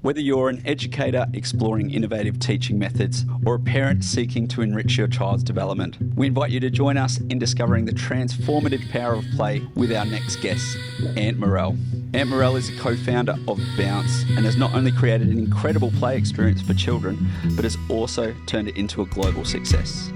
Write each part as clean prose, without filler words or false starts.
Whether you're an educator exploring innovative teaching methods or a parent seeking to enrich your child's development, we invite you to join us in discovering the transformative power of play with our next guest, Ant Morell. Ant Morell is a co-founder of Bounce and has not only created an incredible play experience for children, but has also turned it into a global success.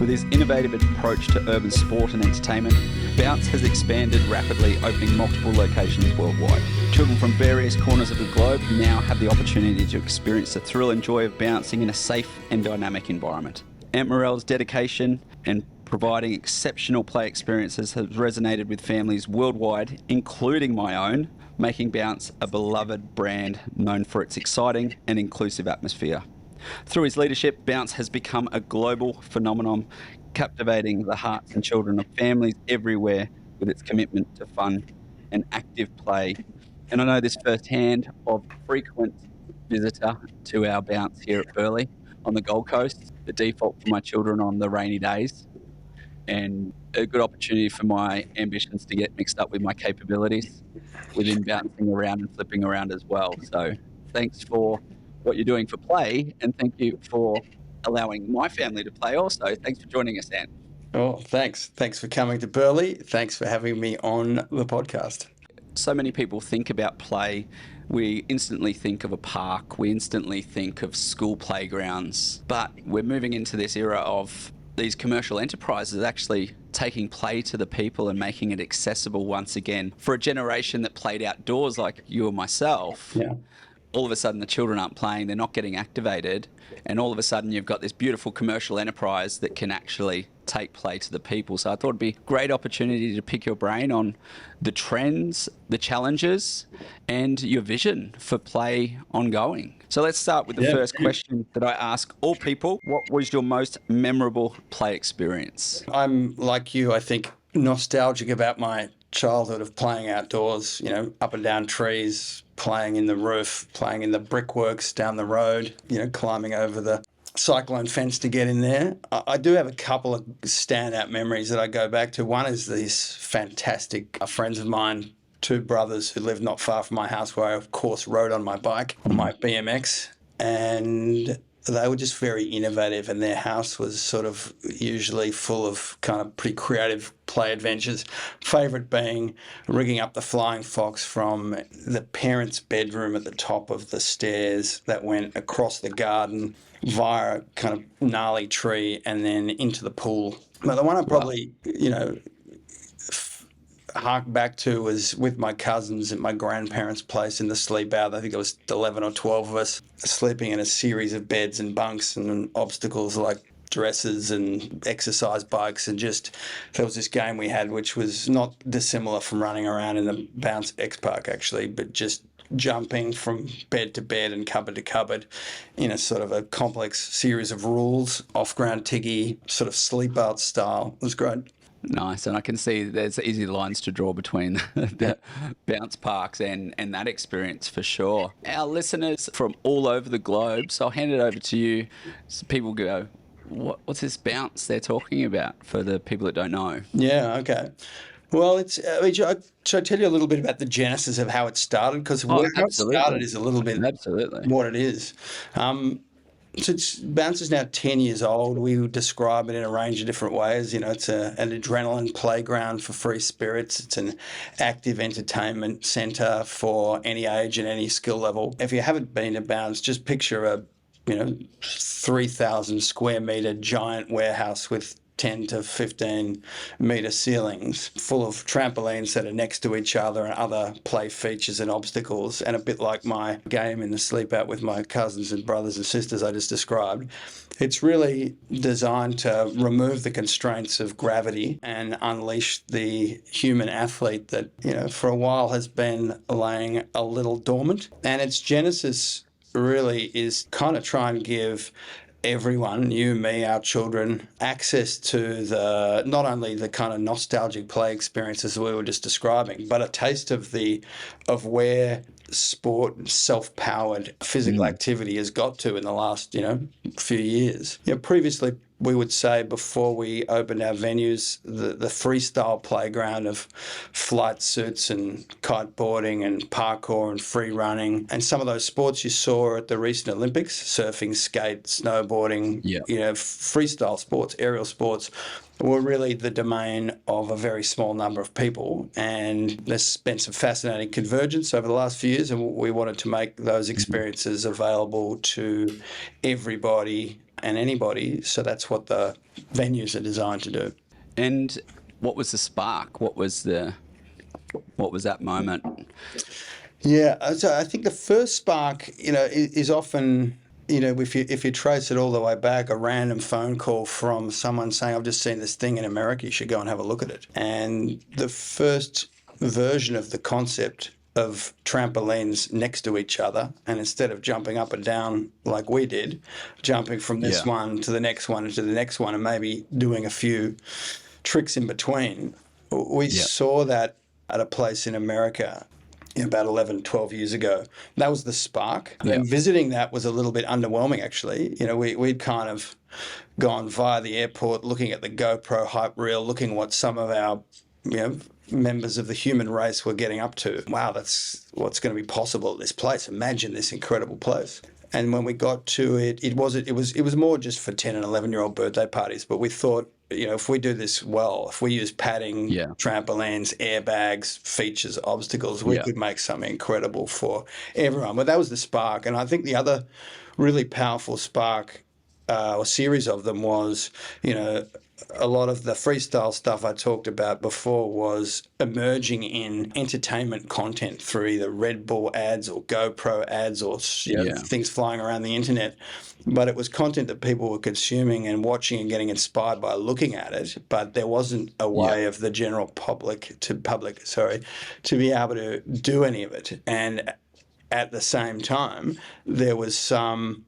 With his innovative approach to urban sport and entertainment, Bounce has expanded rapidly, opening multiple locations worldwide. Children from various corners of the globe now have the opportunity to experience the thrill and joy of bouncing in a safe and dynamic environment. Ant Morell's dedication and providing exceptional play experiences has resonated with families worldwide, including my own, making Bounce a beloved brand known for its exciting and inclusive atmosphere. Through his leadership, Bounce has become a global phenomenon, captivating the hearts and children of families everywhere with its commitment to fun and active play. And I know this firsthand of frequent visitor to our Bounce here at Burleigh on the Gold Coast, the default for my children on the rainy days, and a good opportunity for my ambitions to get mixed up with my capabilities within bouncing around and flipping around as well. So thanks for what you're doing for play, and thank you for allowing my family to play also. Thanks for joining us, Ant. Oh, thanks. Thanks for coming to Burleigh. Thanks for having me on the podcast. So many people think about play. We instantly think of a park. We instantly think of school playgrounds. But we're moving into this era of these commercial enterprises actually taking play to the people and making it accessible once again. For a generation that played outdoors like you and myself, Yeah. all of a sudden the children aren't playing, they're not getting activated, and all of a sudden you've got this beautiful commercial enterprise that can actually take play to the people. So I thought it'd be a great opportunity to pick your brain on the trends, the challenges, and your vision for play ongoing. So let's start with the first question that I ask all people. What was your most memorable play experience? I'm like you, I think, nostalgic about my childhood of playing outdoors, up and down trees, playing in the roof, playing in the brickworks down the road, climbing over the cyclone fence to get in there. I do have a couple of standout memories that I go back to. One is these fantastic friends of mine, two brothers who lived not far from my house, where I, of course, rode on my bike, on my BMX, and they were just very innovative, and their house was sort of usually full of kind of pretty creative play adventures. Favourite being rigging up the flying fox from the parents' bedroom at the top of the stairs that went across the garden via a kind of gnarly tree and then into the pool. But the one I probably, hark back to was with my cousins at my grandparents' place in the sleep out. I think there was 11 or 12 of us sleeping in a series of beds and bunks and obstacles like dresses and exercise bikes, and just there was this game we had which was not dissimilar from running around in the Bounce X Park actually, but just jumping from bed to bed and cupboard to cupboard in a sort of a complex series of rules, off-ground tiggy, sort of sleep out style. It was great. Nice, and I can see there's easy lines to draw between the bounce parks and that experience for sure. Our listeners from all over the globe, so I'll hand it over to you so people go, what's this bounce they're talking about, for the people that don't know? Yeah, okay. Well, should I tell you a little bit about the genesis of how it started? Because how it started is a little bit what it is. So Bounce is now 10 years old. We would describe it in a range of different ways. It's an adrenaline playground for free spirits. It's an active entertainment centre for any age and any skill level. If you haven't been to Bounce, just picture a 3,000 square metre giant warehouse with 10 to 15 metre ceilings, full of trampolines that are next to each other and other play features and obstacles, and a bit like my game in the sleep out with my cousins and brothers and sisters I just described. It's really designed to remove the constraints of gravity and unleash the human athlete that, for a while has been laying a little dormant. And its genesis really is kind of try and give everyone, you, me, our children, access to the not only the kind of nostalgic play experiences we were just describing, but a taste of where sport, self-powered physical activity has got to in the last, few years. Previously we would say, before we opened our venues, the freestyle playground of flight suits and kiteboarding and parkour and free running and some of those sports you saw at the recent Olympics, surfing, skate, snowboarding, freestyle sports, aerial sports, were really the domain of a very small number of people. And there's been some fascinating convergence over the last few years, and we wanted to make those experiences available to everybody and anybody. So that's what the venues are designed to do. And what was the spark? What was that moment? Yeah, so I think the first spark, is often, if you trace it all the way back, a random phone call from someone saying, "I've just seen this thing in America, you should go and have a look at it." And the first version of the concept of trampolines next to each other, and instead of jumping up and down like we did, jumping from this one to the next one and to the next one and maybe doing a few tricks in between, we saw that at a place in America about 11, 12 years ago. That was the spark. And visiting that was a little bit underwhelming, actually. We'd kind of gone via the airport, looking at the GoPro hype reel, looking what some of our, members of the human race were getting up to. Wow, that's what's going to be possible at this place. Imagine this incredible place. And when we got to it, it was more just for 10 and 11-year-old birthday parties. But we thought, if we do this well, if we use padding, trampolines, airbags, features, obstacles, we could make something incredible for everyone. But that was the spark. And I think the other really powerful spark, or series of them, was, a lot of the freestyle stuff I talked about before was emerging in entertainment content through either Red Bull ads or GoPro ads or things flying around the internet. But it was content that people were consuming and watching and getting inspired by looking at it. But there wasn't a way of the general public to be able to do any of it. And at the same time, there was some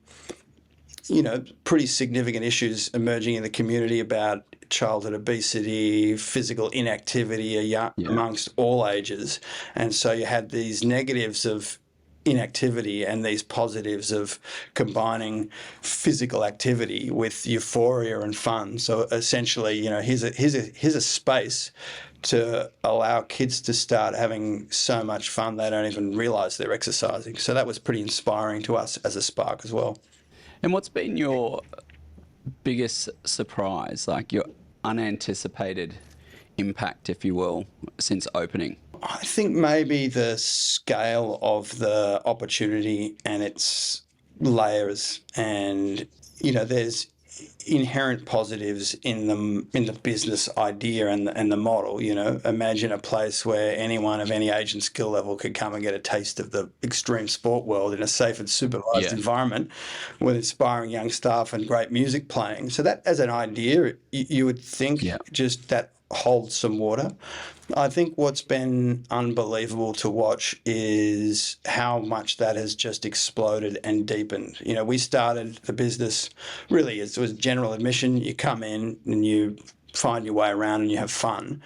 pretty significant issues emerging in the community about childhood obesity, physical inactivity amongst all ages. And so you had these negatives of inactivity and these positives of combining physical activity with euphoria and fun. So essentially, here's a space to allow kids to start having so much fun they don't even realise they're exercising. So that was pretty inspiring to us as a spark as well. And what's been your biggest surprise, like your unanticipated impact, if you will, since opening? I think maybe the scale of the opportunity and its layers, and there's inherent positives in the business idea and the model. Imagine a place where anyone of any age and skill level could come and get a taste of the extreme sport world in a safe and supervised environment with inspiring young staff and great music playing. So that, as an idea, you would think just that holds some water. I think what's been unbelievable to watch is how much that has just exploded and deepened. We started the business really, it was general admission. You come in and you find your way around and you have fun.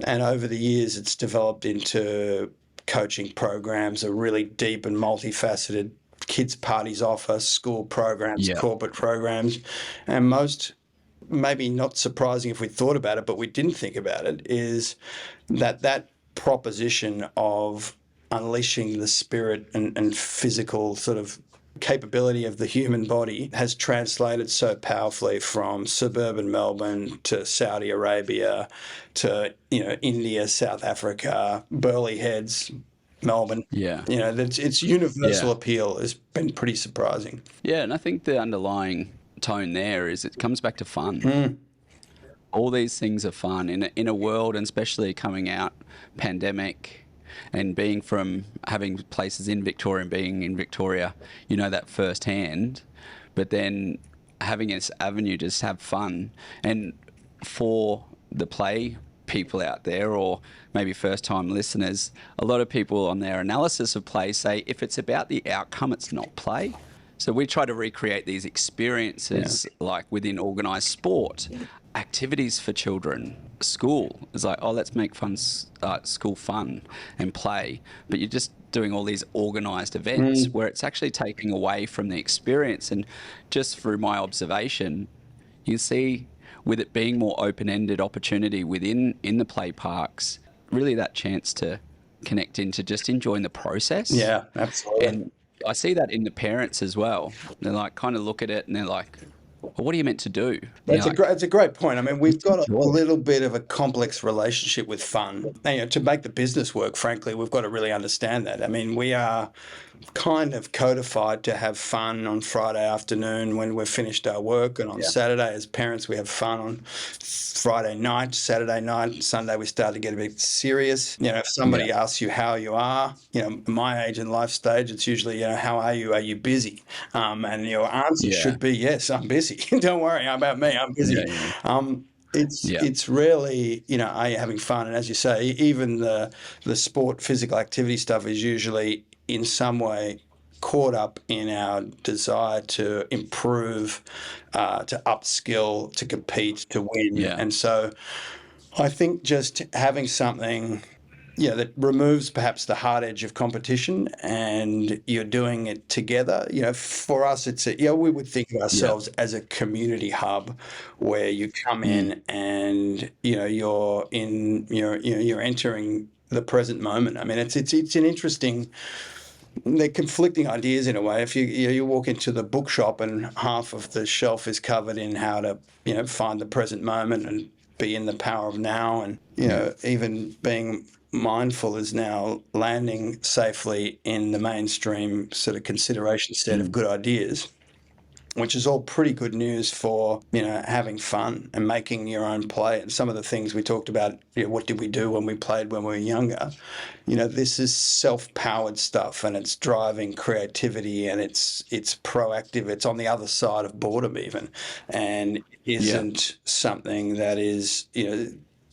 And over the years, it's developed into coaching programs, a really deep and multifaceted kids' parties offer, school programs, corporate programs, and most, maybe not surprising if we thought about it, but we didn't think about it, is that proposition of unleashing the spirit and physical sort of capability of the human body has translated so powerfully from suburban Melbourne to Saudi Arabia to, India, South Africa, Burleigh Heads, Melbourne. Its universal appeal has been pretty surprising. Yeah, and I think the underlying tone there is it comes back to fun. All these things are fun in a world, and especially coming out pandemic and being from having places in Victoria and being in Victoria, that firsthand, but then having this avenue to just have fun. And for the play people out there, or maybe first time listeners, a lot of people on their analysis of play say if it's about the outcome, it's not play. So we try to recreate these experiences like within organised sport, activities for children, school. It's like, let's make school fun and play. But you just doing all these organized events where it's actually taking away from the experience. And just through my observation, you see with it being more open-ended opportunity in the play parks, really that chance to connect into just enjoying the process. Yeah, absolutely. And I see that in the parents as well. They're like, kind of look at it and they're like, well, what are you meant to do? And That's you're like, that's a great point. I mean, we've just got a enjoy it. little bit of a complex relationship with fun. And, to make the business work, frankly, we've got to really understand that. I mean, we are kind of codified to have fun on Friday afternoon when we've finished our work, and on Saturday, as parents, we have fun on Friday night, Saturday night, Sunday. We start to get a bit serious. If somebody asks you how you are, my age and life stage, it's usually, how are you? Are you busy? And your answer Yeah. should be, yes, I'm busy. Don't worry about me. I'm busy. It's really, are you having fun? And as you say, even the sport, physical activity stuff is usually in some way caught up in our desire to improve, to upskill, to compete, to win. Yeah. And so I think just having something, that removes perhaps the hard edge of competition, and you're doing it together. For us, we would think of ourselves as a community hub where you come in and, you're entering the present moment. I mean, it's an interesting. They're conflicting ideas in a way. If you walk into the bookshop and half of the shelf is covered in how to find the present moment and be in the power of now, and even being mindful is now landing safely in the mainstream sort of consideration set of good ideas, which is all pretty good news for having fun and making your own play. And some of the things we talked about, what did we do when we played when we were younger? This is self-powered stuff, and it's driving creativity, and it's proactive. It's on the other side of boredom even, and isn't something that is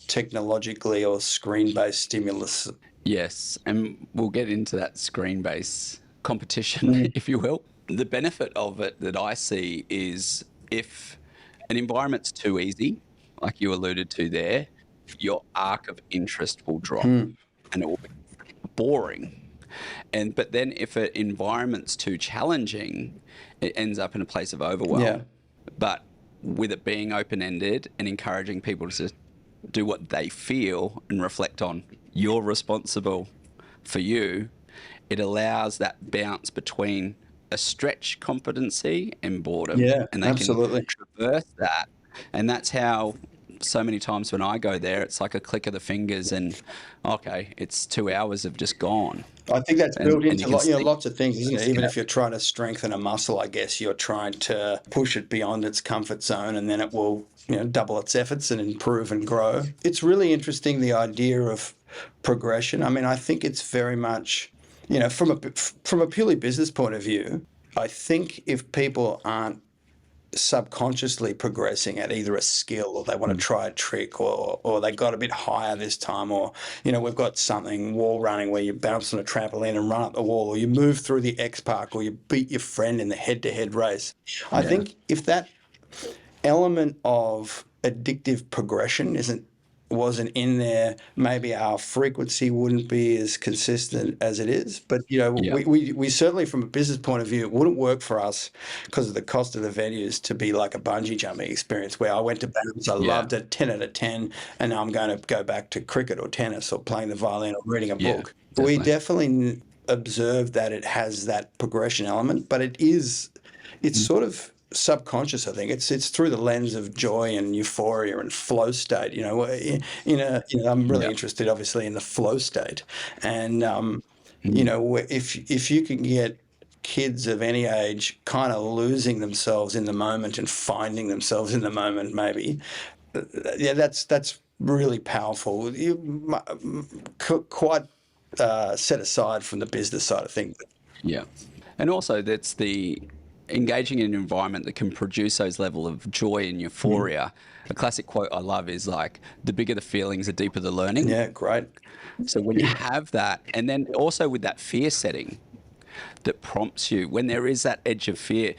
technologically or screen-based stimulus. Yes, and we'll get into that screen-based competition, if you will. The benefit of it that I see is if an environment's too easy, like you alluded to there, your arc of interest will drop and it will be boring. But then if an environment's too challenging, it ends up in a place of overwhelm. Yeah. But with it being open-ended and encouraging people to do what they feel and reflect on, you're responsible for you, it allows that bounce between a stretch competency and boredom. Yeah, and they absolutely. can traverse that. And that's how so many times when I go there, it's like a click of the fingers and, okay, it's 2 hours have just gone. I think that's built into you lots of things, isn't it? see Even that. if you're trying to strengthen a muscle, I guess you're trying to push it beyond its comfort zone, and then it will, double its efforts and improve and grow. It's really interesting, the idea of progression. I mean, I think it's very much, from a purely business point of view, I think if people aren't subconsciously progressing at either a skill, or they want to try a trick, or they got a bit higher this time, or we've got something wall running where you bounce on a trampoline and run up the wall, or you move through the X Park, or you beat your friend in the head-to-head race. I think if that element of addictive progression wasn't in there, maybe our frequency wouldn't be as consistent as it is. But we certainly, from a business point of view, it wouldn't work for us because of the cost of the venues to be like a bungee jumping experience where I went to bounce, I loved it, 10 out of 10, and now I'm going to go back to cricket or tennis or playing the violin or reading a book. We definitely observe that it has that progression element, but it's sort of subconscious. I think it's through the lens of joy and euphoria and flow state. I'm really interested, obviously, in the flow state, and if you can get kids of any age kind of losing themselves in the moment and finding themselves in the moment, maybe, that's really powerful. Quite set aside from the business side of things. Yeah. And also that's the engaging in an environment that can produce those level of joy and euphoria. A classic quote I love is like, the bigger the feelings, the deeper the learning. Yeah, great. So when you have that, and then also with that fear setting that prompts you, when there is that edge of fear,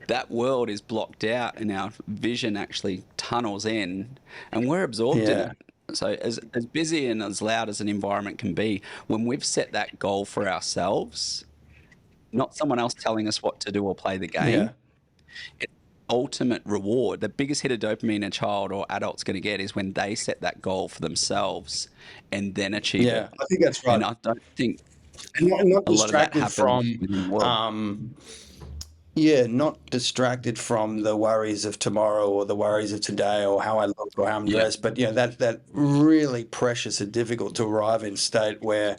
that world is blocked out and our vision actually tunnels in and we're absorbed in it. So as busy and as loud as an environment can be, when we've set that goal for ourselves, not someone else telling us what to do or play the Yeah. game, it's ultimate reward. The biggest hit of dopamine a child or adult's going to get is when they set that goal for themselves and then achieve Yeah. it. I think that's right. And I don't think And not a lot of that distracted happens from, within the world. um, yeah, not distracted from the worries of tomorrow or the worries of today or how I look or how I'm Yeah. dressed, but that really precious and difficult to arrive in state where,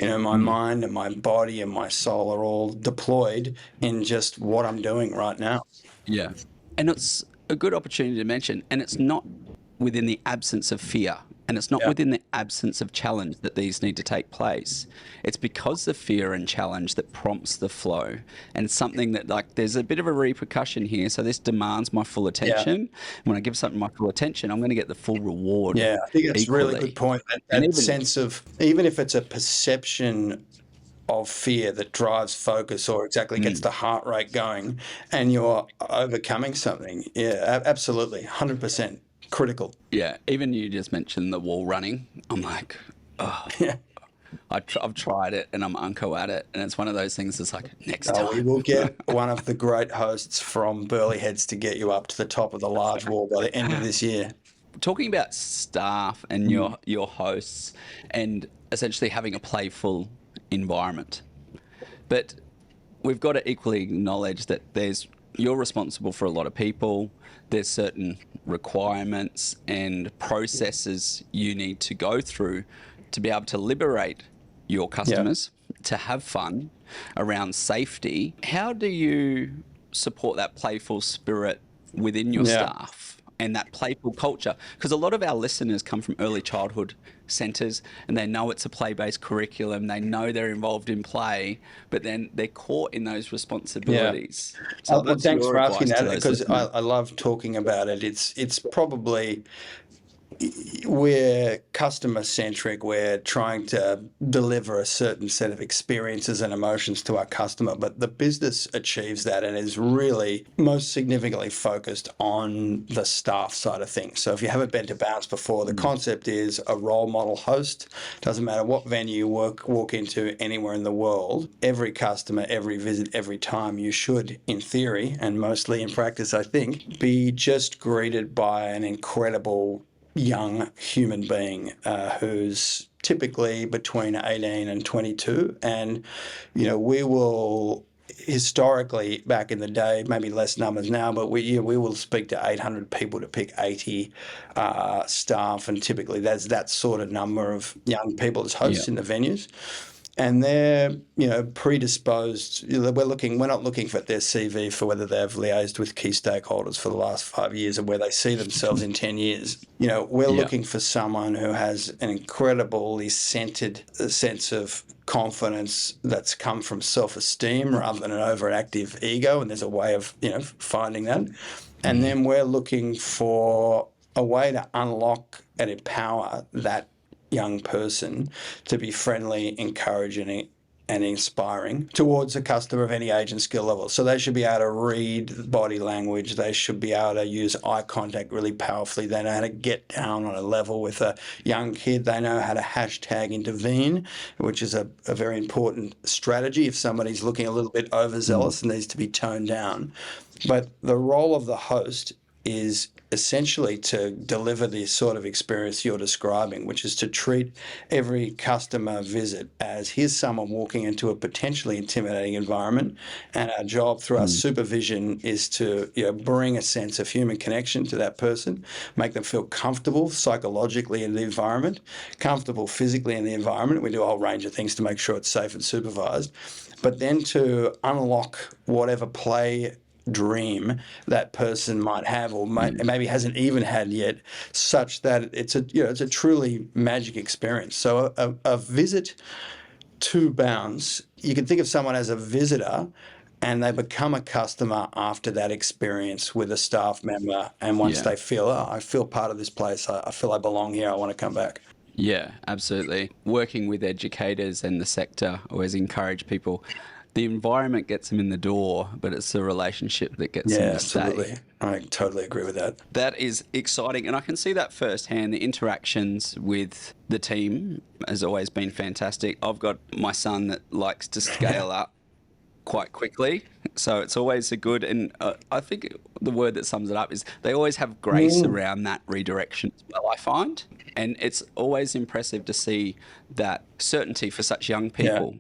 my Mm. mind and my body and my soul are all deployed in just what I'm doing right now. Yeah. And it's a good opportunity to mention, and it's not within the absence of fear, and it's not Yeah. within the absence of challenge that these need to take place. It's because of fear and challenge that prompts the flow, and something that, like, there's a bit of a repercussion here. So this demands my full Yeah. attention. When I give something my full attention, I'm going to get the full reward Yeah. I think that's a really good equally. point. That, And that even, sense of, even if it's a perception of fear that drives focus or exactly gets mm, the heart rate going and you're overcoming something. Yeah, absolutely. 100% critical. yeah, even you just mentioned the wall running. I'm like, oh, Yeah. I've tried it and I'm unco at it. And it's one of those things that's like, next We time. will get one of the great hosts from Burley Heads to get you up to the top of the large wall by the end of this year. Talking about staff and Mm. your hosts and essentially having a playful environment. But we've got to equally acknowledge that you're responsible for a lot of people. There's certain requirements and processes you need to go through to be able to liberate your Yeah. customers, to have fun around safety. How do you support that playful spirit within your Yeah. staff and that playful culture? Because a lot of our listeners come from early childhood centres and they know it's a play-based curriculum. They know they're involved in play, but then they're caught in those Yeah. responsibilities. So Well, what's thanks your for asking advice to that those because I, listeners? I love talking about it. It's probably we're customer centric. We're trying to deliver a certain set of experiences and emotions to our customer, but the business achieves that and is really most significantly focused on the staff side of things. So if you haven't been to Bounce before, the concept is a role model host. Doesn't matter what venue you walk into anywhere in the world, every customer, every visit, every time, you should, in theory, and mostly in practice, I think, be just greeted by an incredible young human being who's typically between 18 and 22. And, we will historically back in the day, maybe less numbers now, but we will speak to 800 people to pick 80 staff. And typically there's that sort of number of young people as Yeah, hosts in the venues and they're predisposed. We're not looking for their CV for whether they've liaised with key stakeholders for the last 5 years and where they see themselves in 10 years. We're yeah, looking for someone who has an incredibly centered sense of confidence that's come from self-esteem rather than an overactive ego, and there's a way of finding that. And then we're looking for a way to unlock and empower that young person to be friendly, encouraging, and inspiring towards a customer of any age and skill level. So they should be able to read body language. They should be able to use eye contact really powerfully. They know how to get down on a level with a young kid. They know how to hashtag intervene, which is a very important strategy if somebody's looking a little bit overzealous and needs to be toned down. But the role of the host is essentially to deliver the sort of experience you're describing, which is to treat every customer visit as here's someone walking into a potentially intimidating environment, and our job through our supervision is to bring a sense of human connection to that person, make them feel comfortable psychologically in the environment, comfortable physically in the environment. We do a whole range of things to make sure it's safe and supervised, but then to unlock whatever play dream that person might have or maybe hasn't even had yet, such that it's a truly magic experience. So a visit to Bounce, you can think of someone as a visitor and they become a customer after that experience with a staff member, and once yeah. they feel, I feel part of this place, I feel I belong here, I want to come back. Yeah, absolutely. Working with educators and the sector always encourage people. the environment gets them in the door, but it's the relationship that gets them Yeah, to stay. absolutely. I totally agree with that. That is exciting, and I can see that firsthand. The interactions with the team has always been fantastic. I've got my son that likes to scale up quite quickly, so it's always a good, and I think the word that sums it up is they always have grace Mm. around that redirection as well, I find. And it's always impressive to see that certainty for such young Yeah. people.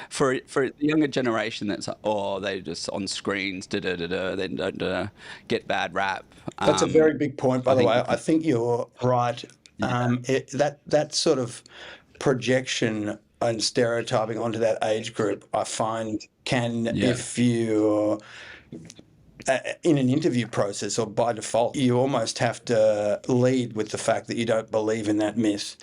For the younger generation, that's like, oh, they're just on screens, da da da da, they don't get bad rap. That's a very big point, by I the think way. I think you're right. yeah, That sort of projection and stereotyping onto that age group, I find can, yeah, if you in an interview process or by default, you almost have to lead with the fact that you don't believe in that myth.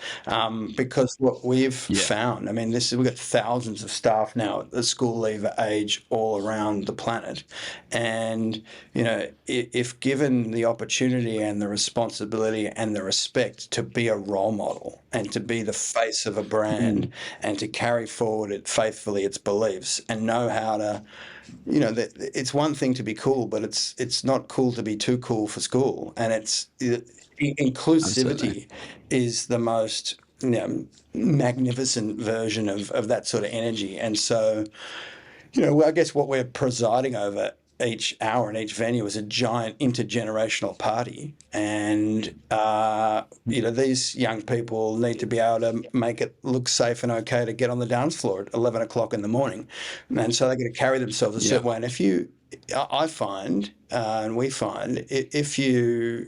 Because what we've yeah, found, I mean, we've got thousands of staff now at the school leaver age all around the planet. And, if given the opportunity and the responsibility and the respect to be a role model and to be the face of a brand mm, and to carry forward it faithfully its beliefs and know how to it's one thing to be cool, but it's not cool to be too cool for school. And absolutely. inclusivity is the most magnificent version of that sort of energy. And so, I guess what we're presiding over each hour in each venue is a giant intergenerational party. And, these young people need to be able to make it look safe and okay to get on the dance floor at 11 o'clock in the morning. And so they're going to carry themselves a Yeah, certain way. And I find, and we find, if you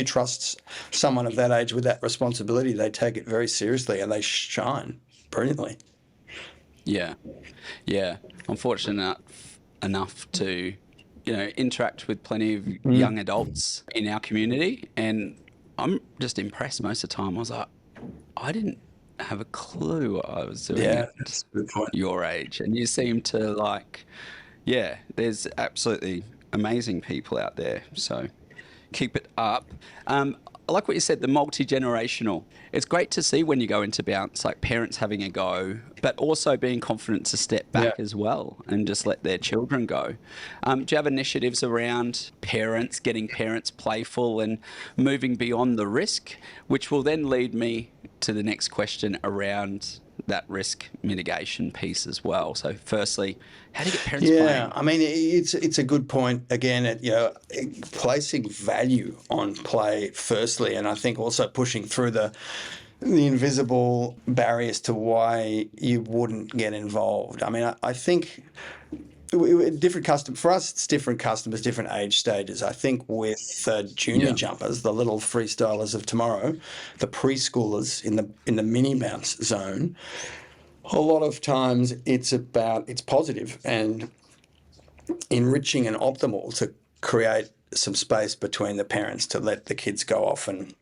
trust someone of that age with that responsibility, they take it very seriously and they shine brilliantly. yeah, yeah. I'm fortunate enough to, interact with plenty of young adults in our community, and I'm just impressed most of the time. I was like, I didn't have a clue what I was doing Yeah, at that's a good point. your age, and you seem to like, yeah, there's absolutely amazing people out there. So keep it up. I like what you said, the multi-generational. It's great to see when you go into bounce, like parents having a go, but also being confident to step Yeah. back as well and just let their children go. Do you have initiatives around parents, getting parents playful and moving beyond the risk, which will then lead me to the next question around that risk mitigation piece as well. So firstly, how do you get parents Yeah, playing? I mean, it's a good point again at placing value on play firstly, and I think also pushing through the invisible barriers to why you wouldn't get involved. I mean, I think different custom for us, it's different customers, different age stages. I think with junior Yeah. jumpers, the little freestylers of tomorrow, the preschoolers in the mini bounce zone, a lot of times it's positive and enriching and optimal to create some space between the parents to let the kids go off and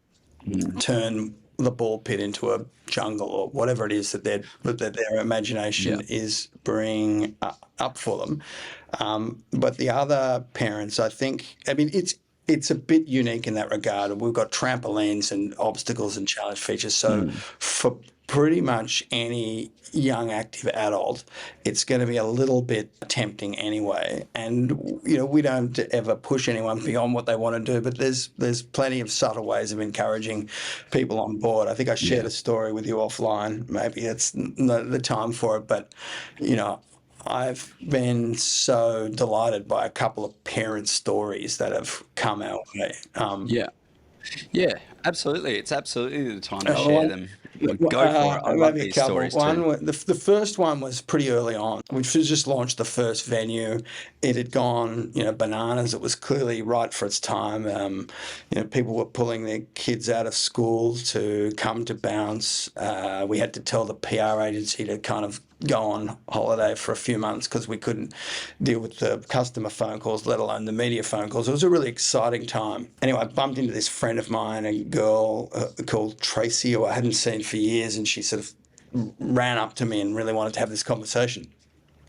Mm. turn the ball pit into a jungle or whatever it is that their Yeah. imagination is bringing up for them. But the other parents, I think, I mean, it's a bit unique in that regard. We've got trampolines and obstacles and challenge features. So Mm. for pretty much any young active adult, it's going to be a little bit tempting anyway. And we don't ever push anyone beyond what they want to do, but there's plenty of subtle ways of encouraging people on board. I think I shared Yeah. a story with you offline. Maybe it's not the time for it, but you know. I've been so delighted by a couple of parent stories that have come our way. Yeah. Yeah, absolutely. It's absolutely the time to share One, them. Go for it. I love maybe a these couple. stories too. The first one was pretty early on. We just launched the first venue. It had gone, bananas. It was clearly right for its time. People were pulling their kids out of school to come to bounce. We had to tell the PR agency to kind of go on holiday for a few months because we couldn't deal with the customer phone calls, let alone the media phone calls. It was a really exciting time. Anyway, I bumped into this friend of mine, a girl called Tracy, who I hadn't seen for years, and she sort of ran up to me and really wanted to have this conversation.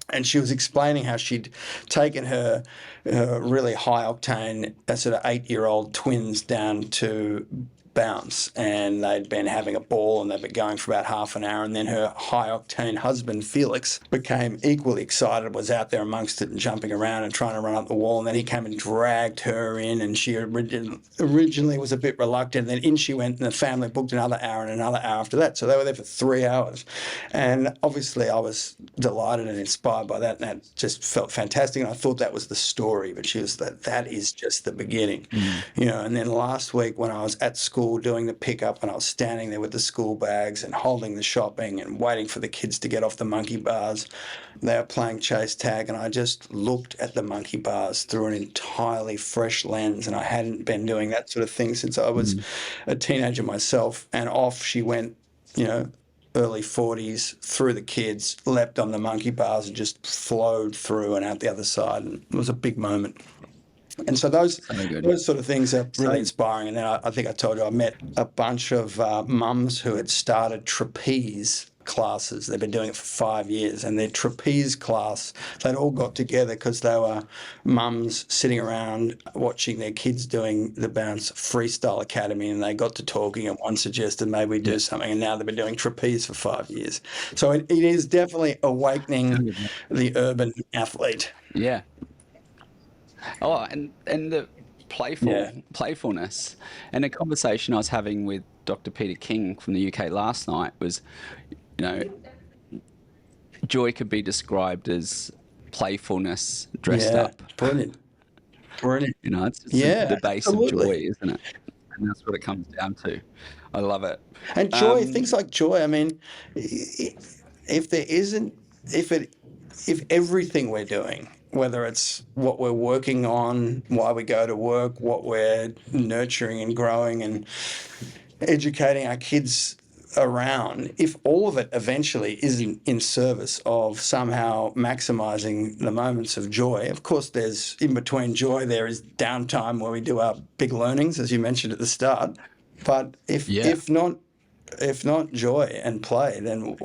And she was explaining how she'd taken her really high octane sort of 8-year-old twins down to bounce, and they'd been having a ball and they'd been going for about half an hour, and then her high-octane husband Felix became equally excited, was out there amongst it and jumping around and trying to run up the wall, and then he came and dragged her in, and she originally was a bit reluctant, and then in she went, and the family booked another hour and another hour after that, so they were there for 3 hours. And obviously I was delighted and inspired by that, and that just felt fantastic, and I thought that was the story, but she was that is just the beginning. And then last week when I was at school doing the pickup, and I was standing there with the school bags and holding the shopping and waiting for the kids to get off the monkey bars, they were playing chase tag, and I just looked at the monkey bars through an entirely fresh lens, and I hadn't been doing that sort of thing since I was a teenager myself. And off she went, early 40s, through the kids, leapt on the monkey bars and just flowed through and out the other side, and it was a big moment. And so those sort of things are really inspiring. And then I think I told you I met a bunch of mums who had started trapeze classes. They've been doing it for 5 years, and their trapeze class, they'd all got together because they were mums sitting around watching their kids doing the Bounce Freestyle Academy, and they got to talking, and one suggested maybe we do something, and now they've been doing trapeze for 5 years. So it is definitely awakening the urban athlete. Yeah. Oh, and the playfulness. And a conversation I was having with Dr. Peter King from the UK last night was, joy could be described as playfulness dressed up. Brilliant. It's the base of joy, isn't it? And that's what it comes down to. I love it. And joy, things like joy, I mean, if everything we're doing, whether it's what we're working on, why we go to work, what we're nurturing and growing and educating our kids around, if all of it eventually isn't in service of somehow maximizing the moments of joy, of course there's in between joy, there is downtime where we do our big learnings, as you mentioned at the start. But if not joy and play, then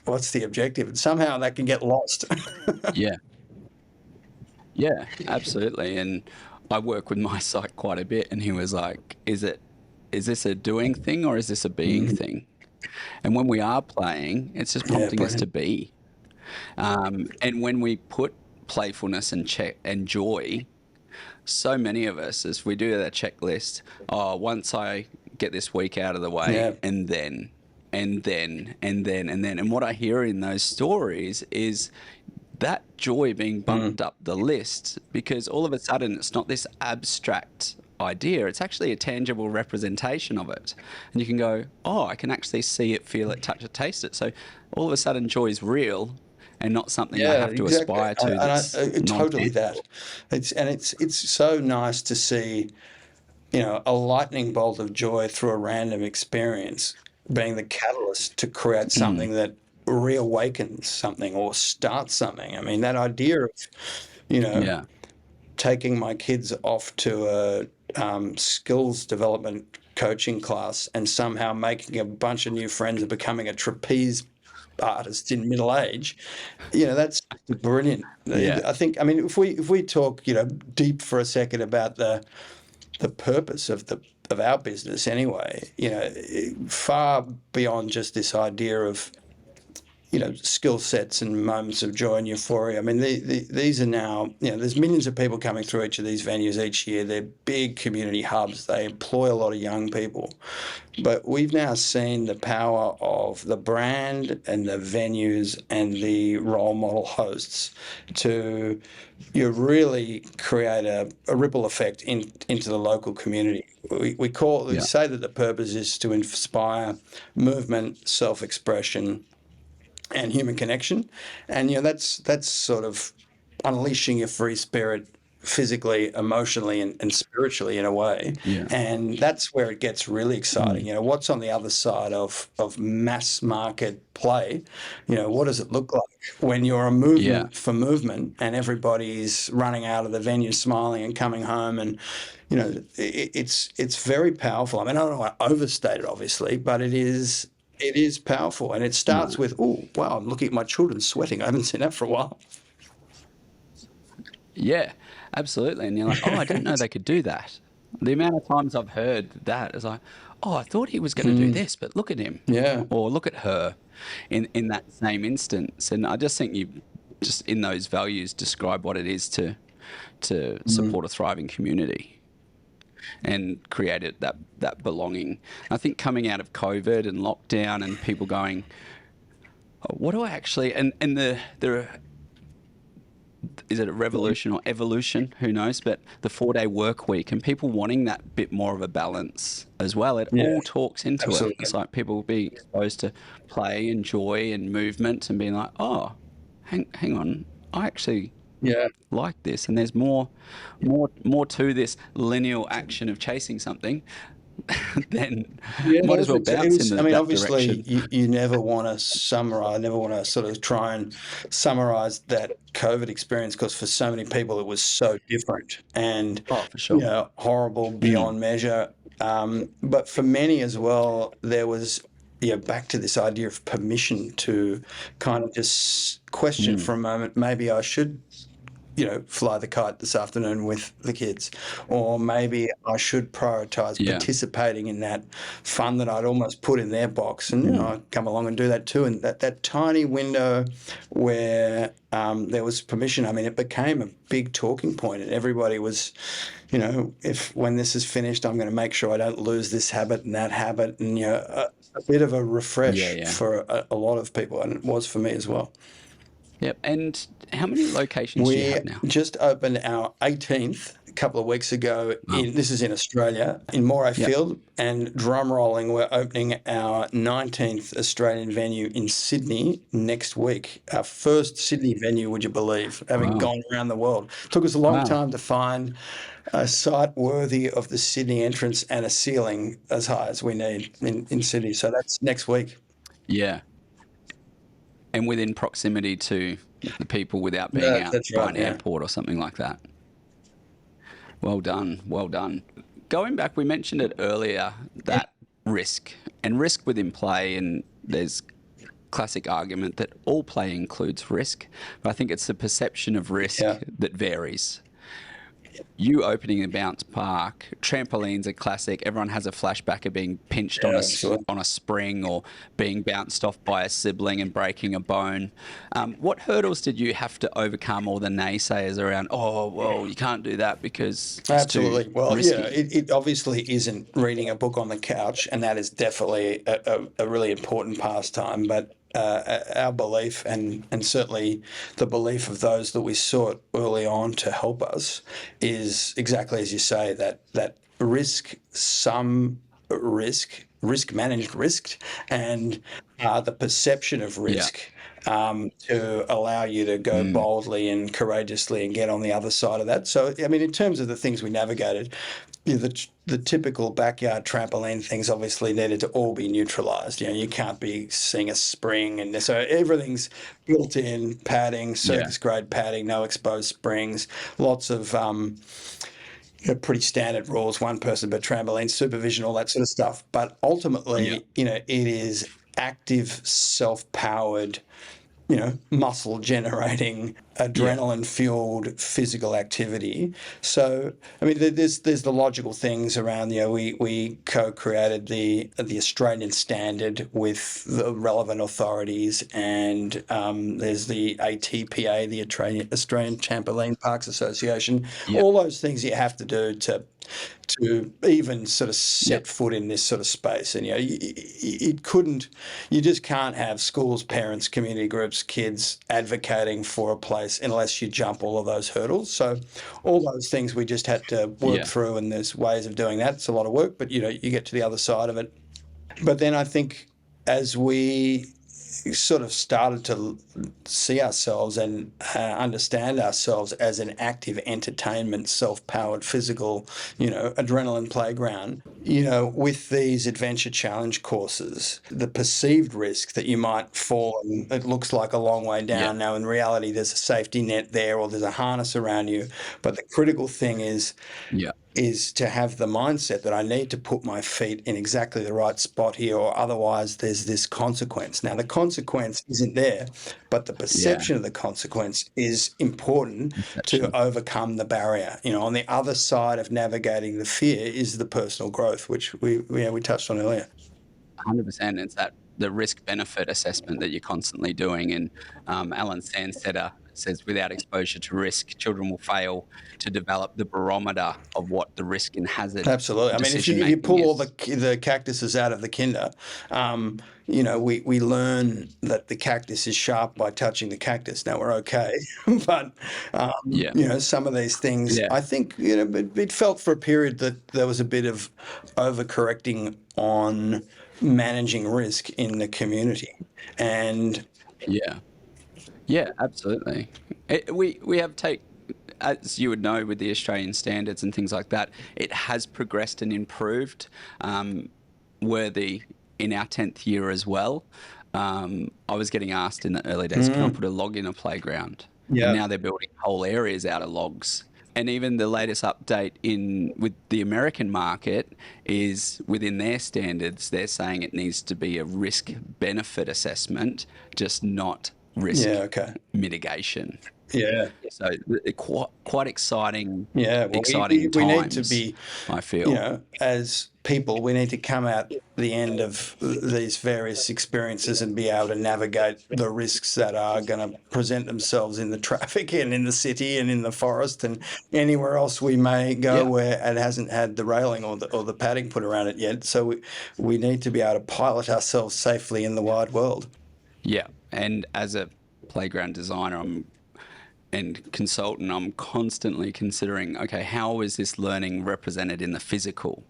what's the objective? And somehow that can get lost. Yeah, absolutely. And I work with my psych quite a bit, and he was like, is this a doing thing or is this a being thing? And when we are playing, it's just prompting us to be. And when we put playfulness and joy, so many of us, as we do that checklist, once I get this week out of the way, and then. And what I hear in those stories is that joy being bumped up the list, because all of a sudden it's not this abstract idea, it's actually a tangible representation of it. And you can go, I can actually see it, feel it, touch it, taste it. So all of a sudden joy is real and not something I have to aspire to. Totally that. It's so nice to see, a lightning bolt of joy through a random experience being the catalyst to create something that reawakens something or starts something. I mean, that idea of, taking my kids off to a skills development coaching class and somehow making a bunch of new friends and becoming a trapeze artist in middle age, that's brilliant. I think, if we talk, deep for a second about the purpose of our business anyway, far beyond just this idea of skill sets and moments of joy and euphoria. I mean, these are now, there's millions of people coming through each of these venues each year. They're big community hubs. They employ a lot of young people. But we've now seen the power of the brand and the venues and the role model hosts to really create a ripple effect into the local community. We say that the purpose is to inspire movement, self-expression, and human connection, and that's sort of unleashing your free spirit physically, emotionally, and spiritually in a way. And that's where it gets really exciting. What's on the other side of mass market play? What does it look like when you're a movement for movement and everybody's running out of the venue smiling and coming home? And it's very powerful. I mean, I don't want to overstate it, obviously, but it is powerful, and it starts with, wow, I'm looking at my children sweating. I haven't seen that for a while. Yeah, absolutely. And you're like, I didn't know they could do that. The amount of times I've heard that is like, oh, I thought he was going to do Mm, this, but look at him, yeah. or look at her, in that same instance. And I just think you just in those values describe what it is to Mm, support a thriving community and create that belonging. I think coming out of COVID and lockdown and people going, oh, what do I actually and the is it a mm, revolution or evolution? Who knows? But the 4 day work week and people wanting that bit more of a balance as well. It yeah, all talks into it. absolutely. It's like people will be exposed to play and joy and movement and being like, oh, hang on, I actually Yeah. like this, and there's more to this linear action of chasing something. Then Yeah, might as no, well it bounce in was. I mean, that obviously, direction. you never want to summarize. I never want to sort of try and summarize that COVID experience because for so many people it was so different and, Oh, for sure. horrible Mm. beyond measure. But for many as well, there was, back to this idea of permission to kind of just question Mm. for a moment. Maybe I should fly the kite this afternoon with the kids. Or maybe I should prioritize Yeah. participating in that fun that I'd almost put in their box. And, Mm. I come along and do that too. And that tiny window where there was permission, I mean, it became a big talking point, and everybody was, if when this is finished, I'm going to make sure I don't lose this habit and that habit. And, a bit of a Yeah, refresh yeah. for a lot of people. And it was for me as well. Yep. And how many locations do you We have now? just opened our 18th a couple of weeks ago Wow. this is in Australia, in Yep. Morayfield, and drum rolling, we're opening our 19th Australian venue in Sydney next week. Our first Sydney venue, would you believe, having Wow. gone around the world. Took us a long Wow. time to find a site worthy of the Sydney entrance and a ceiling as high as we need in Sydney. So that's next week. Yeah. And within proximity to the people without being out That's by right, an yeah. airport or something like that. Well done. Well done. Going back, we mentioned it earlier that risk and risk within play, and there's classic argument that all play includes risk, but I think it's the perception of risk Yeah, that varies. You opening a bounce park, trampolines are classic. Everyone has a flashback of being pinched on yeah, absolutely. on a spring or being bounced off by a sibling and breaking a bone. What hurdles did you have to overcome, or the naysayers around? Oh, well, you can't do that because it's too Absolutely. Well, yeah, risky. it obviously isn't reading a book on the couch, and that is definitely a really important pastime. But our belief, and certainly the belief of those that we sought early on to help us, is exactly as you say, that risk, some risk managed risk, and the perception of Yeah. risk to allow you to go Mm. boldly and courageously and get on the other side of that. So, I mean, in terms of the things we navigated, the typical backyard trampoline things obviously needed to all be neutralised. You can't be seeing a spring, and so everything's built in padding, Yeah. circus grade padding, no exposed springs, lots of pretty standard rules, one person per trampoline, supervision, all that sort of stuff. But Yeah. ultimately, it is active, self-powered, muscle generating, Yeah. adrenaline fueled physical activity. So, I mean, there's the logical things around. We co-created the Australian standard with the relevant authorities, and there's the ATPA, the Australian Trampoline Parks Association. Yeah. All those things you have to do to even sort of Yep. set foot in this sort of space. And you just can't have schools, parents, community groups, kids advocating for a place unless you jump all of those hurdles. So all those things we just had to work Yeah. through, and there's ways of doing that. It's a lot of work, but you get to the other side of it. But then I think as we sort of started to see ourselves and understand ourselves as an active entertainment, self-powered, physical, adrenaline playground, with these adventure challenge courses, the perceived risk that you might fall and it looks like a long way Yeah. down. Now, in reality, there's a safety net there or there's a harness around you. But the critical thing is Yeah. is to have the mindset that I need to put my feet in exactly the right spot here, or otherwise there's this consequence. Now, the consequence isn't there, but the Yeah. perception of the consequence is important to Perception. overcome the barrier. On the other side of navigating the fear is the personal growth, which we touched on earlier. 100%. It's that the risk benefit assessment that you're constantly doing. And Alan Sandsetter says, without exposure to risk, children will fail to develop the barometer of what the risk and hazard Absolutely. I mean, if decision you making pull all is. the cactuses out of the kinder, we learn that the cactus is sharp by touching the cactus. Now we're okay, but Yeah. some of these things, Yeah. I think it felt for a period that there was a bit of overcorrecting on managing risk in the community, and Yeah. Yeah, absolutely. We have as you would know, with the Australian standards and things like that, it has progressed and improved. Worthy in our 10th year as well. I was getting asked in the early days, can I put a log in a playground? And yeah, now they're building whole areas out of logs. And even the latest update with the American market is within their standards, they're saying it needs to be a risk benefit assessment, just not risk yeah, okay, mitigation. yeah. So quite exciting, Yeah, well, exciting we need to times, be, I feel. as people, we need to come out the end of these various experiences and be able to navigate the risks that are going to present themselves in the traffic and in the city and in the forest and anywhere else we may go Yeah. where it hasn't had the railing or the padding put around it yet. So we need to be able to pilot ourselves safely in the wide world. Yeah. And as a playground designer, and consultant, I'm constantly considering, okay, how is this learning represented in the physical?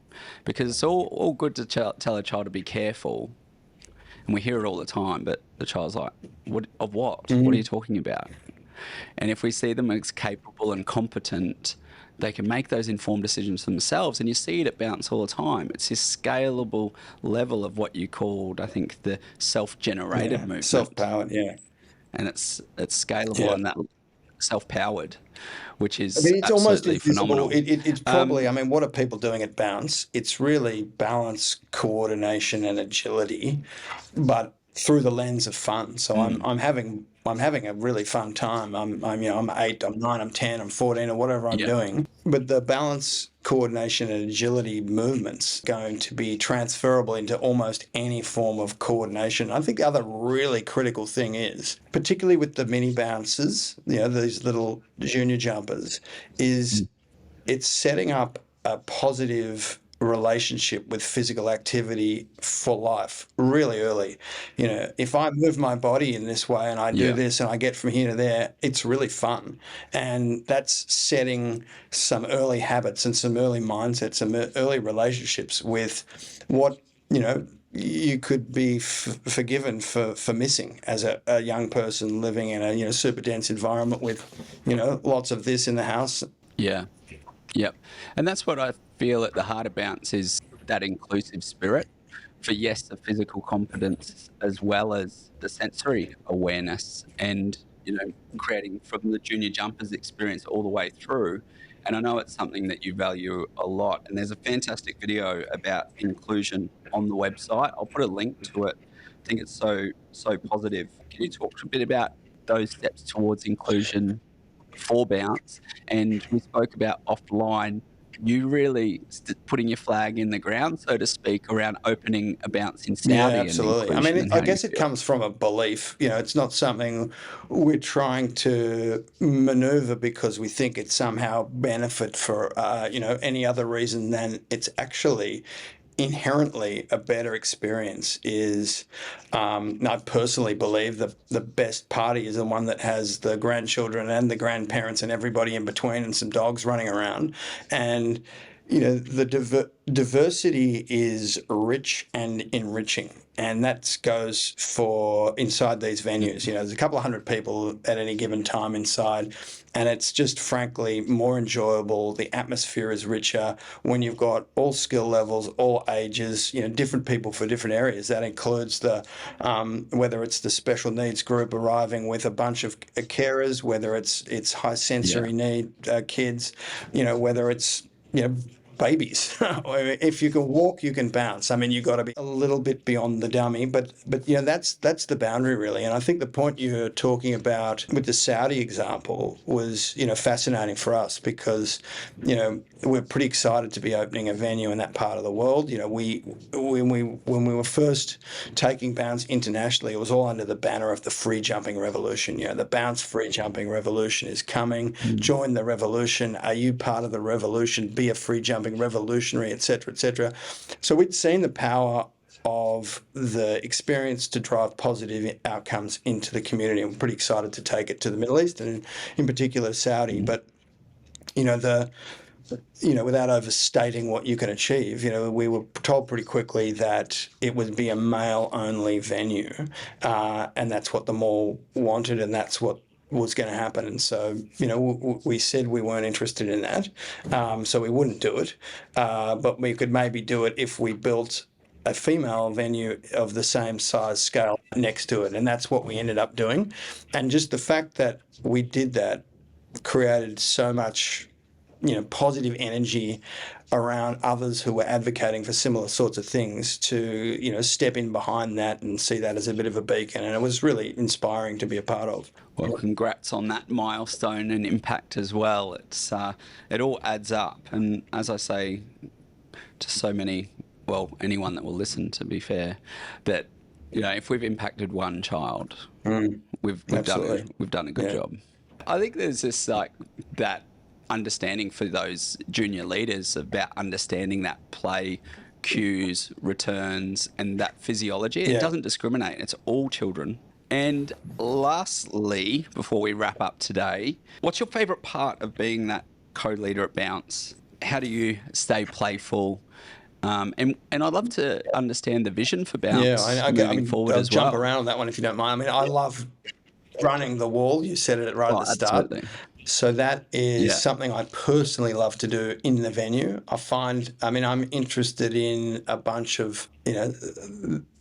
Because it's all good to tell a child to be careful, and we hear it all the time, but the child's like, what of what? What are you talking about? And if we see them as capable and competent, they can make those informed decisions themselves. And you see it at Bounce all the time. It's this scalable level of what you called, I think, the self-generated Yeah, movement. self-powered, yeah. And it's scalable Yeah. and that self-powered, which I is mean, it's almost absolutely invisible. phenomenal. It's probably, I mean, what are people doing at Bounce? It's really balance, coordination, and agility, but through the lens of fun. So I'm having a really fun time. I'm 8, I'm 9, I'm 10, I'm 14, or whatever I'm Yeah, doing. But the balance, coordination, and agility movements going to be transferable into almost any form of coordination. I think the other really critical thing is, particularly with the mini bounces, these little junior jumpers, is it's setting up a positive relationship with physical activity for life really early. If I move my body in this way and I do yeah, this and I get from here to there, it's really fun. And that's setting some early habits and some early mindsets, some early relationships with what, you could be forgiven for missing as a young person living in a super dense environment with lots of this in the house. yeah, yep. And that's what I feel at the heart of Bounce is that inclusive spirit for, yes, the physical competence as well as the sensory awareness and, creating from the junior jumpers experience all the way through. And I know it's something that you value a lot. And there's a fantastic video about inclusion on the website. I'll put a link to it. I think it's so positive. Can you talk a bit about those steps towards inclusion for Bounce? And we spoke about offline, you really putting your flag in the ground, so to speak, around opening a Bounce in Yeah, Saudi and absolutely. I inclusion mean, and I how you guess it feel. comes from a belief. It's not something we're trying to maneuver because we think it's somehow benefit for, any other reason than it's actually inherently a better experience. I personally believe the best party is the one that has the grandchildren and the grandparents and everybody in between and some dogs running around. And the diversity is rich and enriching, and that goes for inside these venues. There's a couple of hundred people at any given time inside, and it's just frankly more enjoyable. The atmosphere is richer when you've got all skill levels, all ages, different people for different areas. That includes whether it's the special needs group arriving with a bunch of carers, whether it's high Yeah, sensory need kids, whether it's babies. If you can walk, you can bounce. I mean, you've got to be a little bit beyond the dummy, but that's the boundary really. And I think the point you're talking about with the Saudi example was fascinating for us because we're pretty excited to be opening a venue in that part of the world. When we were first taking bounce internationally, it was all under the banner of the free jumping revolution. The bounce free jumping revolution is coming. Join the revolution. Are you part of the revolution? Be a free jumping revolutionary, etc., etc. So we'd seen the power of the experience to drive positive outcomes into the community. I'm pretty excited to take it to the Middle East and in particular Saudi. But without overstating what you can achieve, we were told pretty quickly that it would be a male-only venue, and that's what the mall wanted, and that's what was going to happen. And so, we said we weren't interested in that, so we wouldn't do it, but we could maybe do it if we built a female venue of the same size scale next to it, and that's what we ended up doing. And just the fact that we did that created so much positive energy around others who were advocating for similar sorts of things to, step in behind that and see that as a bit of a beacon. And it was really inspiring to be a part of. Well, congrats on that milestone and impact as well. It all adds up. And as I say to so many, well, anyone that will listen, to be fair, that, if we've impacted one child, we've done a good job. I think there's this that understanding for those junior leaders about understanding that play cues, returns, and that physiology. It doesn't discriminate. It's all children. And lastly, before we wrap up today, what's your favourite part of being that co-leader at Bounce? How do you stay playful? And I'd love to understand the vision for Bounce moving forward as well. I'll jump around on that one if you don't mind. I mean, I love running the wall. You said it right at the start. Absolutely. So that is something I personally love to do in the venue. I'm interested in a bunch of,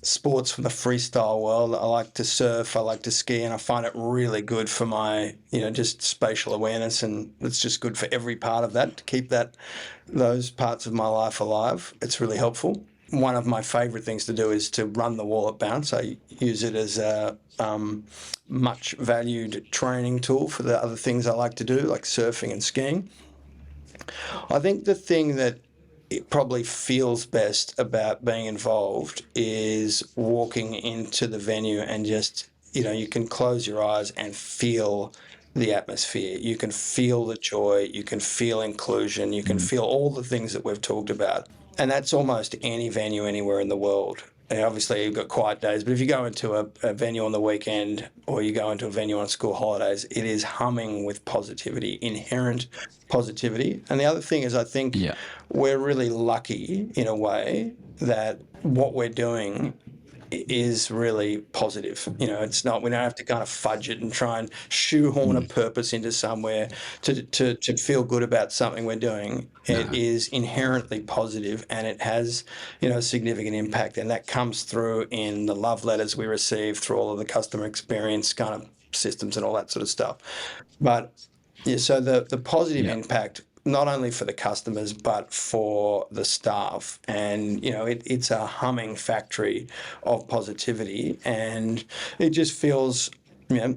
sports from the freestyle world. I like to surf, I like to ski, and I find it really good for my, just spatial awareness, and it's just good for every part of that, to keep those parts of my life alive. It's really helpful. One of my favourite things to do is to run the wall at Bounce. I use it as a much valued training tool for the other things I like to do, like surfing and skiing. I think the thing that it probably feels best about being involved is walking into the venue and just, you can close your eyes and feel the atmosphere. You can feel the joy, you can feel inclusion, you can feel all the things that we've talked about. And that's almost any venue anywhere in the world. And obviously you've got quiet days, but if you go into a venue on the weekend or you go into a venue on school holidays, it is humming with positivity, inherent positivity. And the other thing is I think we're really lucky in a way that what we're doing is really positive. It's not, we don't have to kind of fudge it and try and shoehorn a purpose into somewhere to feel good about something we're doing. It is inherently positive and it has, significant impact. And that comes through in the love letters we receive through all of the customer experience kind of systems and all that sort of stuff. But so the positive impact, not only for the customers, but for the staff. And, it's a humming factory of positivity. And it just feels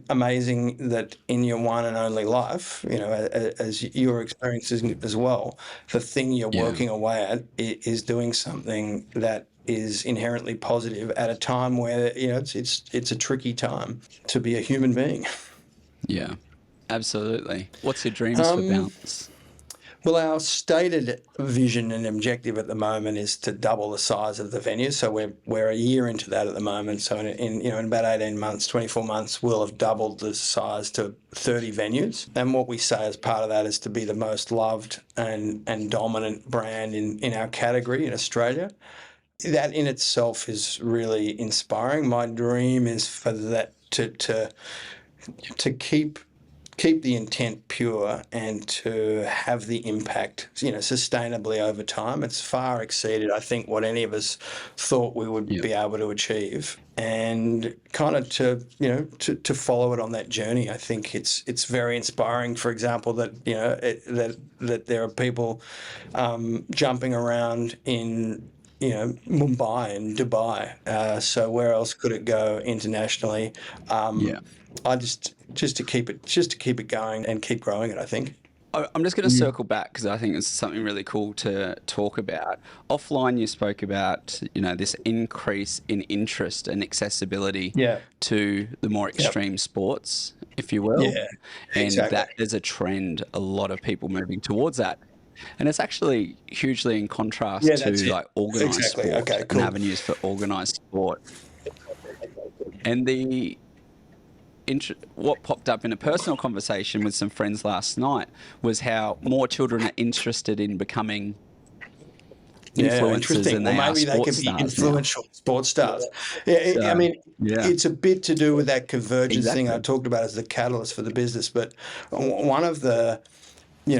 amazing that in your one and only life, as your experiences as well, the thing you're working away at is doing something that is inherently positive at a time where, it's a tricky time to be a human being. Yeah, absolutely. What's your dreams for Bounce? Well, our stated vision and objective at the moment is to double the size of the venue. So we're a year into that at the moment. So in about 18 months, 24 months, we'll have doubled the size to 30 venues. And what we say as part of that is to be the most loved and dominant brand in our category in Australia. That in itself is really inspiring. My dream is for that to keep keep the intent pure and to have the impact, sustainably over time. It's far exceeded, I think, what any of us thought we would be able to achieve. And kind of to follow it on that journey, I think it's very inspiring. For example, that that there are people jumping around in Mumbai and Dubai. So where else could it go internationally? I just to keep it going and keep growing it, I think. I'm just going to circle back because I think it's something really cool to talk about. Offline, you spoke about, this increase in interest and accessibility to the more extreme sports, if you will. Yeah, and exactly. that there's a trend, a lot of people moving towards that. And it's actually hugely in contrast to That's it. like organised Exactly. sport Okay, cool. and avenues for organised sport. And what popped up in a personal conversation with some friends last night was how more children are interested in becoming influencers interesting. than Well, they are maybe they sports could be stars influential sports stars. I now. mean, Yeah, it's a bit to do with that convergence thing I exactly. talked about as the catalyst for the business. But one of the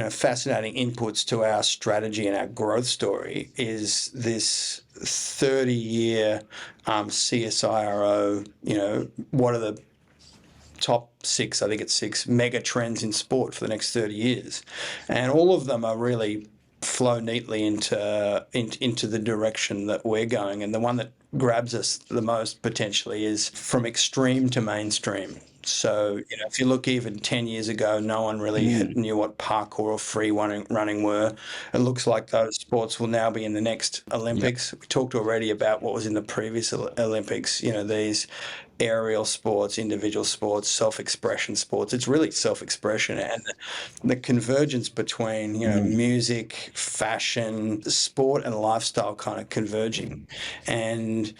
fascinating inputs to our strategy and our growth story is this 30-year CSIRO. What are the top six, I think it's six, mega trends in sport for the next 30 years. And all of them are really flow neatly into the direction that we're going. And the one that grabs us the most potentially is from extreme to mainstream. So, if you look even 10 years ago, no one really knew what parkour or free running were. It looks like those sports will now be in the next Olympics. We talked already about what was in the previous Olympics, these aerial sports, individual sports, self-expression sports. It's really self-expression, and the convergence between music, fashion, sport, and lifestyle kind of converging, and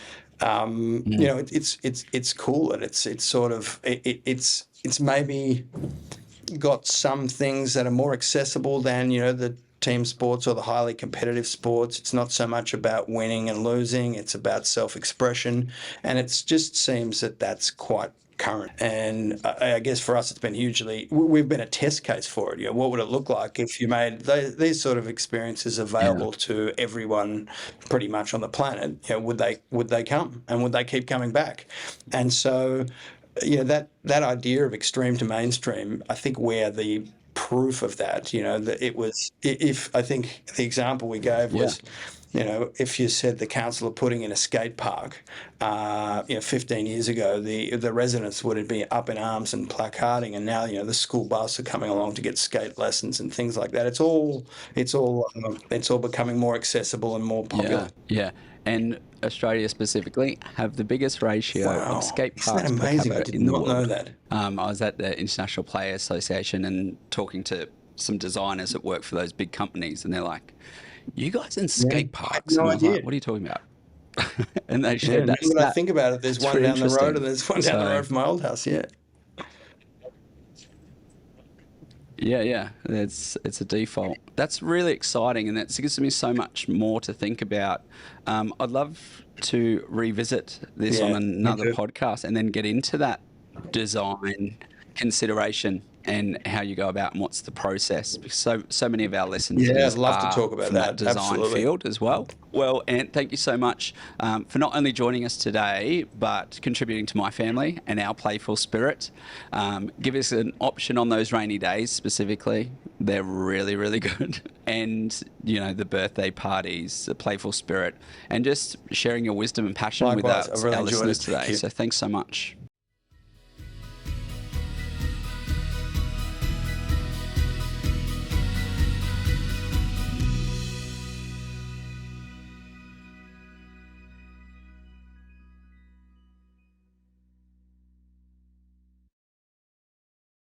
it's cool, and it's sort of it's maybe got some things that are more accessible than the team sports or the highly competitive sports. It's not so much about winning and losing, it's about self-expression, and it just seems that that's quite current. And I guess for us, it's been we've been a test case for it. What would it look like if you made these sort of experiences available to everyone pretty much on the planet? Would they come, and would they keep coming back? And so that idea of extreme to mainstream, I think we're the proof of that. That it was, if I think the example we gave was, if you said the council are putting in a skate park, 15 years ago, the residents would be up in arms and placarding, and now the school bus are coming along to get skate lessons and things like that. It's all becoming more accessible and more popular. Yeah. And Australia specifically have the biggest ratio of skate parks Isn't that amazing? per I capita did in the not world. know that. I was at the International Player Association and talking to some designers that work for those big companies, and they're like, "You guys in skate I had parks?" no And I was idea. like, "What are you talking about?" And they Yeah, shared now that that I stat. think about it, there's It's one pretty down the road, interesting. and there's one down the road from my old house. Yeah. Yeah. It's a default. That's really exciting, and that gives me so much more to think about. I'd love to revisit this on Yeah, me another too. podcast and then get into that design consideration and how you go about and what's the process. Because so many of our Yeah, I'd listeners love to are talk about from that that. design Absolutely. field as well. Well, Ant, thank you so much for not only joining us today, but contributing to my family and our playful spirit. Give us an option on those rainy days specifically. They're really, really good. And, the birthday parties, the playful spirit, and just sharing your wisdom and passion with Likewise, I our really enjoyed listeners it. Thank today. you. So thanks so much.